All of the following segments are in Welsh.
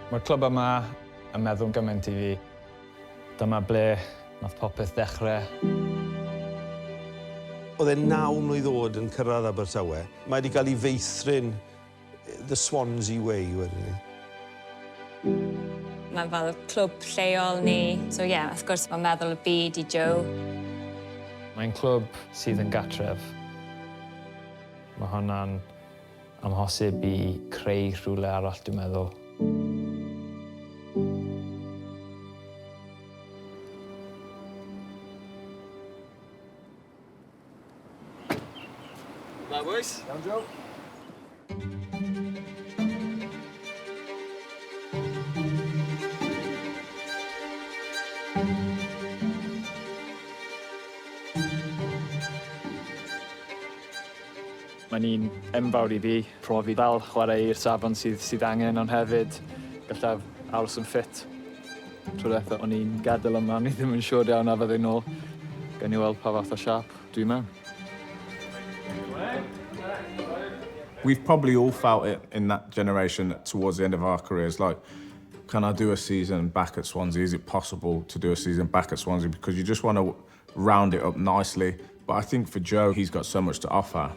Mae'r clwb yma yn meddwl gymaint I fi. Dyma ble nath popeth dechrau. Oedd e'n 9 mlwydd oed yn cyrraedd Abertawe. Mae wedi cael ei feithrin the Swansea way wedyn ni. Mae fel clwb lleol ni. So ie, wrth gwrs mae'n meddwl y byd I Joe. Mae'n clwb sydd yn gartref. Mae hwnna'n amhosib I creu rhywle arall, dwi'n meddwl. Hi, boys. Iawn, Joe? Mae'n un enfawr I fi, profi fel chwarae i'r safon sydd angen, ond hefyd gallaf aros yn ffit. Trwy'r efo, o'n i'n gadael yma, o'n I ddim yn siŵr iawn a fydde nôl. Gawn ni weld pa fath o siap dwi'n mewn. We've probably all felt it in that generation towards the end of our careers, like, can I do a season back at Swansea? Is it possible to do a season back at Swansea? Because you just want to round it up nicely. But I think for Joe, he's got so much to offer.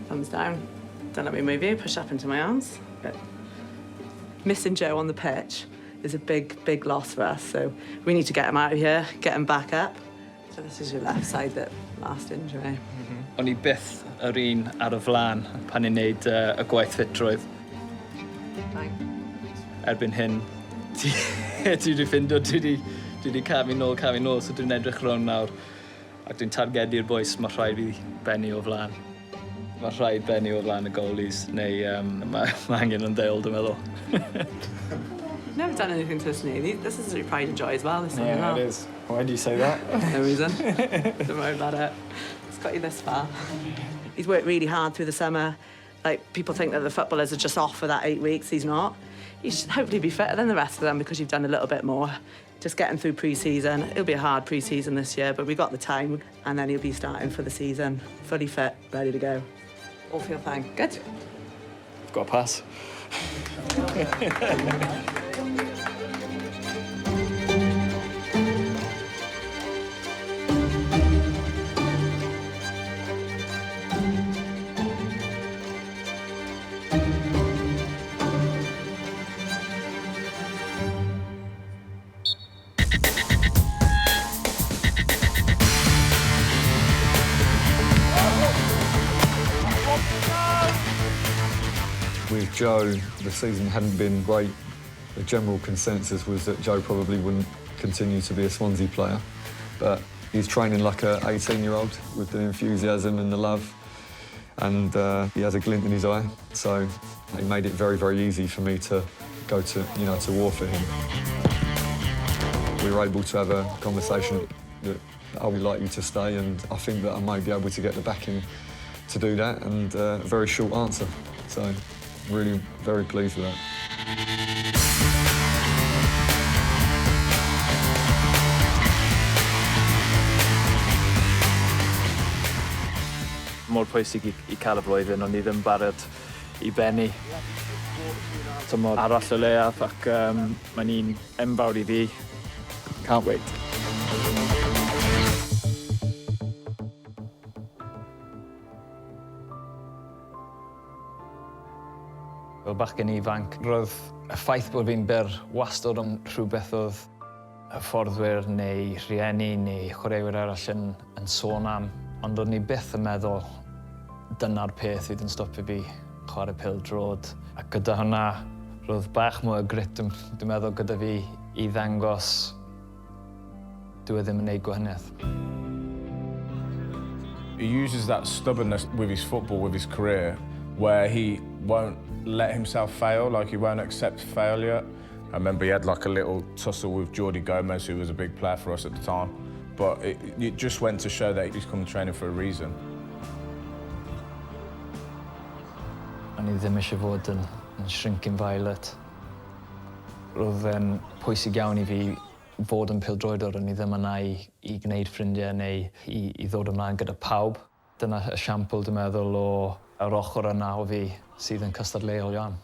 Thumbs down. Don't let me move you. Push up into my arms. Good. Missing Joe on the pitch is a big, big loss for us. So we need to get him out of here, get him back up. So this is your left side, that last injury. O'n I byth yr un ar y flan pan i'n neud y gwaith ffitrwydd. Fine. Erbyn hyn, ti wedi ffindo, dwi wedi camu nôl, so dwi'n edrych rownd nawr. Ac dwi'n targedu'r boes, mae rhaid fi benni o flan. Mae rhaid benni o flan y goalies, neu mae angen yn deul, dwi'n meddwl. Never done anything to us, Neil. This is what your pride and joy as well. This Yeah, it is. Why do you say that? No reason. Don't worry about it. It's got you this far. He's worked really hard through the summer. Like, people think that the footballers are just off for that 8 weeks. He's not. He should hopefully be fitter than the rest of them because you've done a little bit more. Just getting through pre-season. It'll be a hard pre-season this year, but we've got the time. And then he'll be starting for the season, fully fit, ready to go. All feel fine. Good. I've got a pass. With Joe, the season hadn't been great. The general consensus was that Joe probably wouldn't continue to be a Swansea player. But he's training like an 18-year-old with the enthusiasm and the love. And he has a glint in his eye. So it made it very, very easy for me to go to, to war for him. We were able to have a conversation that I would like you to stay, and I think that I may be able to get the backing to do that, and a very short answer. So really very pleased with that. Mor pwysig I cael y flwyddyn, ond I ddim barod I benni. Tymor arall o leiaf ac mae'n un enfawr I fi. Can't wait. Fel bachgen ifanc, roedd y ffaith bod fi'n byr wastad yn rhywbeth oedd hyfforddwyr neu rhieni neu chwaraewyr arall yn sôn am. Ond o'n I byth yn meddwl dyna'r peth fydd yn stopio fi chwarae bêl-droed. Ac gyda hwnna, roedd bach mwy o grit, dwi'n meddwl, gyda fi I ddangos dwi ddim yn neud gwahaniaeth. He uses that stubbornness with his football, with his career, where he won't let himself fail, like he won't accept failure. I remember he had like a little tussle with Jordi Gomez, who was a big player for us at the time. But it just went to show that he's come training for a reason. O'n I ddim eisiau fod yn shrinking violet. Roedd e'n pwysig iawn I fi fod yn pêl-droedwr, o'n I ddim yna I gwneud ffrindiau neu I ddod ymlaen gyda pawb. Dyna y siampl, dwi'n meddwl, o'r ochr yna o fi sydd yn cystadleuol iawn.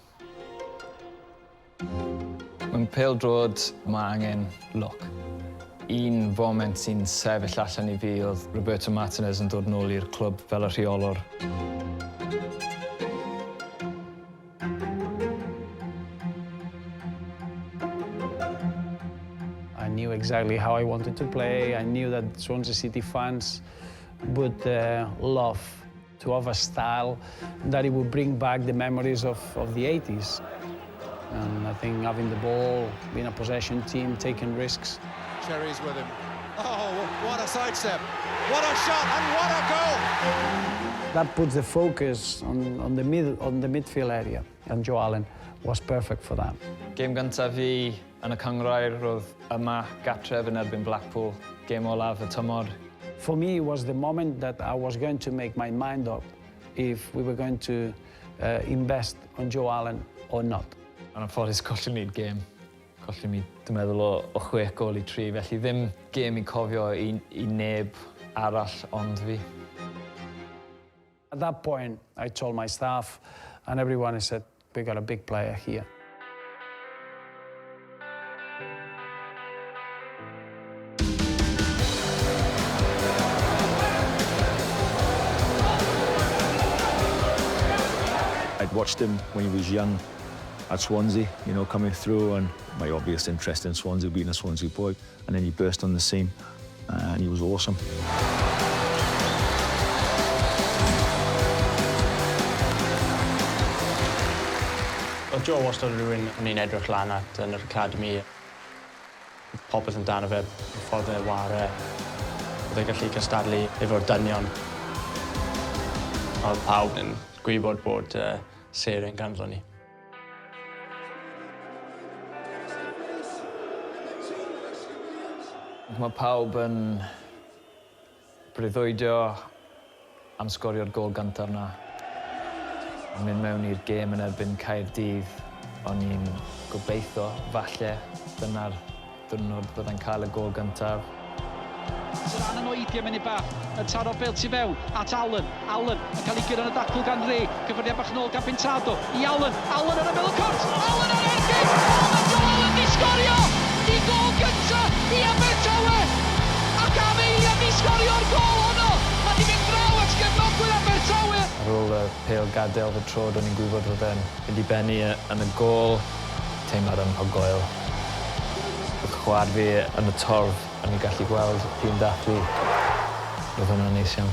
Mewn pêl-droed, mae angen look. Un foment sy'n sefyll allan I fi oedd Roberto Martinez yn dod nôl i'r clwb fel y rheolwr. I knew exactly how I wanted to play. I knew that Swansea City fans would love to have a style that it would bring back the memories of the 80s. And I think having the ball, being a possession team, taking risks. Cherry's with him. Oh, what a sidestep. What a shot and what a goal. That puts the focus on the midfield area. And Joe Allen was perfect for that. Game gyntaf fi yn y cyngrair roedd yma gartref yn erbyn Blackpool. Game Olaf y tymor. For me, it was the moment that I was going to make my mind up if we were going to invest on Joe Allen or not. Yn anffodus collwn ni'r gêm. Collwn ni, dwi'n meddwl, o 6 gol I 3, felly ddim gêm I cofio I neb arall ond fi. At that point, I told my staff and everyone, I said, we got a big player here. I'd watched him when he was young at Swansea, you know, coming through, and my obvious interest in Swansea, being a Swansea boy, and then he burst on the scene, and he was awesome. Oedd Joe wastad yn rhywun o'n i'n edrych lan at yn yr academi. Popeth amdano fe, y ffordd e'n ware. Oedd e'n gallu cystadlu efo'r dynion. Oedd pawb yn gwybod bod seren ganddo ni. Mae pawb yn breuddwydio am sgorio'r gol gyntaf yna. Yn mynd mewn i'r gêm yn erbyn Caerdydd, o'n i'n gobeithio, falle, dyna'r diwrnod byddai'n cael y gol gyntaf. Sy'n an yn 20 munud bach, yn taro belt I fewn, at Allen. Allen yn cael ei gyro yn y dacl gan Ray, cyfyriad bach nôl gan Pintado, I Allen. Allen yn y meddwl cwrt, Allen yn ergyd! Mae Joe Allen di sgorio! Di gol gyntaf I Abertawe! Ac am ei di sgorio'r gol honno! Mae di mynd draw at gefnogwyr Abertawe! Ar ôl y pêl gadael fy trod, o'n i'n gwybod roedd e'n mynd I bennu yn y gol, teimlad anhygoel. Oedd chwar fi yn y torf, o'n i'n gallu gweld hi'n dathlu. Roedd hwnna'n neis iawn.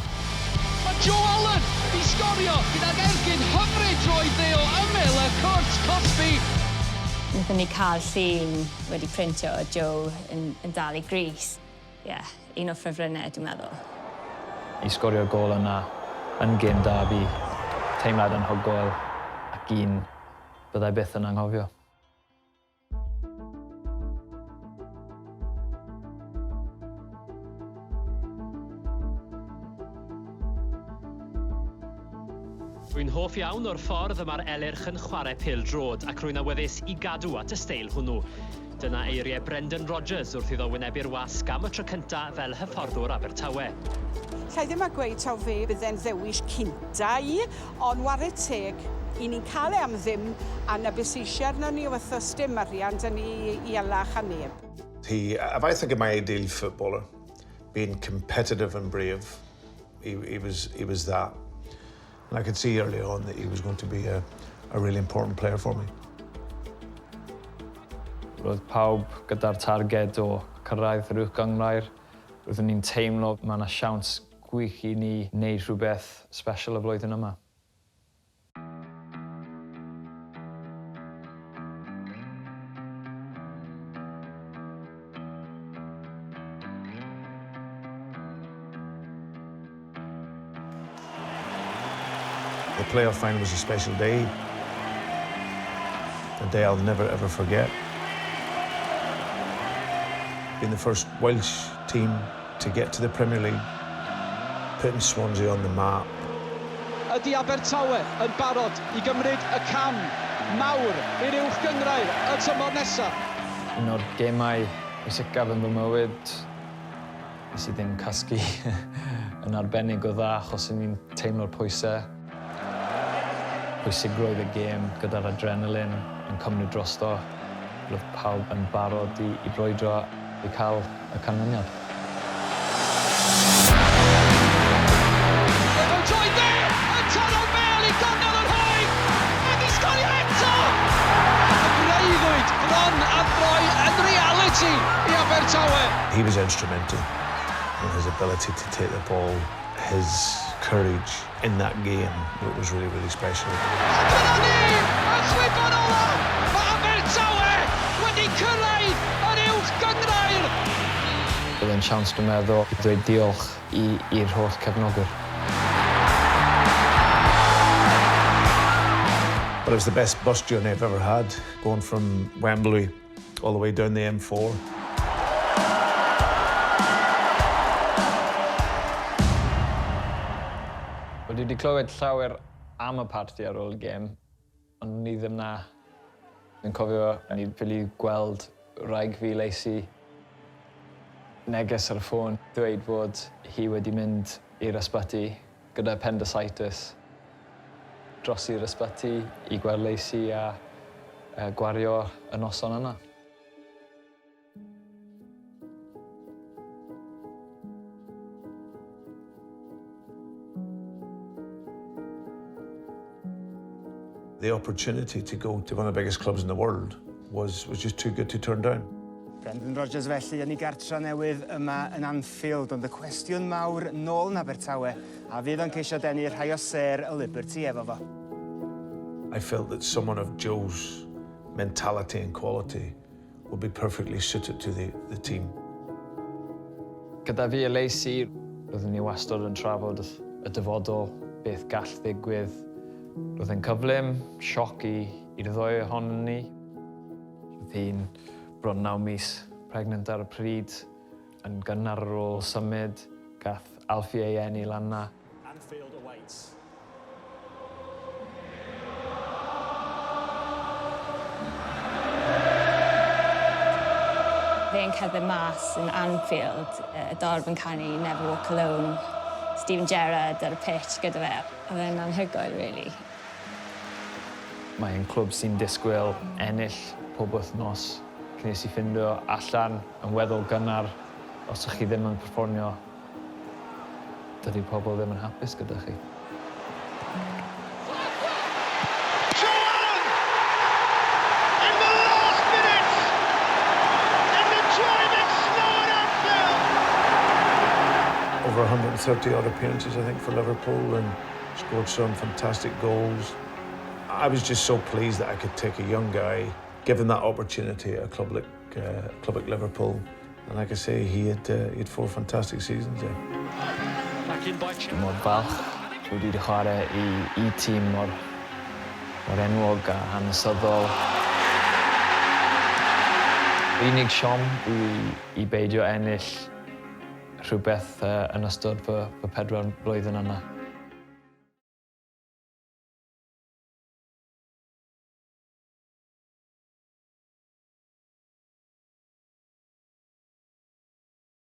Mae Joe Allen di sgorio gydag ergyn hyfryd droed ddeo ymyl y cwrt Cosby. Wnaethon ni cael llun wedi printio o Joe yn dal I Greece. Ie, un o ffefrynnau, dwi'n meddwl. I sgorio'r gol yna yn gêm derby, teimlad anhygoel ac un byddai byth yn anghofio. Rwy'n hoff iawn o'r ffordd y mae'r elyrch yn chwarae pêl-droed ac rwy'n awyddus I gadw at y steil hwnnw. Dyna eiriau Brendan Rodgers wrth iddo wynebu'r wasg am y tro cyntaf fel hyfforddwr Abertawe. Llai ddim a gweud taw fe bydde'n ddewis cynta I, ond ware teg, I ni'n cael am ddim, a na beth sy'n eisiau arno ni o wythnos dim arian, dyn ni I alach a neb. If I think of my ideal footballer, being competitive and brave, he was that. And I could see early on that he was going to be a really important player for me. Roedd pawb gyda'r targed o cyrraedd yr uwch-gyngrair. Roeddwn ni'n teimlo mae yna siawns gwych I ni wneud rhywbeth special y flwyddyn yma. The playoff final was a special day, a day I'll never ever forget. Being the first Welsh team to get to the Premier League, putting Swansea on the map. Ydi Abertawe yn barod I gymryd y cam mawr i'r uwch-gyngrair y tymor nesaf. Un o'r gemau pwysicaf yn fy mywyd, nes I ddim casgu yn arbennig o dda achos o'n i'n teimlo'r pwysau. Pwysigrwydd y gêm gyda'r adrenalin yn cymryd drosto. Roedd pawb yn barod i brwydro i cael y canlyniad. Mae Joe there! Yn taro bêl I ganol yr haig! Ac I sgorio eto! Y breuddwyd bron a throi yn reality I Abertawe. He was instrumental in his ability to take the ball, his courage in that game. It was really, really special. Dyna ni! A Chwiban Olaf! Mae Abertawe wedi cyrraedd yr uwch gyngrair! Bydd yn siawns dwi'n meddwl I ddweud diolch i'r holl cefnogwr. But it was the best bus journey I've ever had, going from Wembley all the way down the M4. Dwi wedi clywed llawer am y parti ar ôl y gêm, ond ni ddim na. Dwi'n cofio ni ffili gweld wraig fi Lacey neges ar y ffôn, dweud bod hi wedi mynd i'r ysbyty gyda appendicitis dros i'r ysbyty I gweld Lacey a gwario y noson yna. The opportunity to go to one of the biggest clubs in the world was just too good to turn down. Brendan Rodgers felly yn ei gartre newydd yma yn Anfield, ond y cwestiwn mawr nôl yn Abertawe, a fydd o'n ceisio denu rhai o ser y Liberty efo fo. I felt that someone of Joe's mentality and quality would be perfectly suited to the team. Gyda fi a Lacey, roeddwn ni wastad yn trafod y dyfodol, beth gall ddigwydd. Roedd yn cyflym, sioc i'r ddwy ohonyn ni. Roedd hi'n bron 9 mis pregnant ar y pryd, yn gynnar ar ôl symud, gath Alfie ei eni lan na. Anfield awaits. Fe'n cerdded mas yn Anfield, y dorf yn canu Never Walk Alone. Steven Gerrard ar y pitch gyda fe. Oedd e'n anhygoel, really. Mae'n clwb sy'n disgwyl ennill pob wythnos. Cnes I ffindio allan yn weddol gynnar. Os ydych chi ddim yn perfformio, dydy pobl ddim yn hapus gyda chi. Joe Allen! In the last minute! In the driving snow at Anfield! Over 130 odd appearances, I think, for Liverpool and scored some fantastic goals. I was just so pleased that I could take a young guy, give him that opportunity at a club like Liverpool. And like I say, he had 4 fantastic seasons there. Dwi'n mor falch dwi wedi chwarae I tîm mor enwog a hanesyddol. Unig siom I beidio ennill rhywbeth yn ystod fy 4 blwyddyn yna.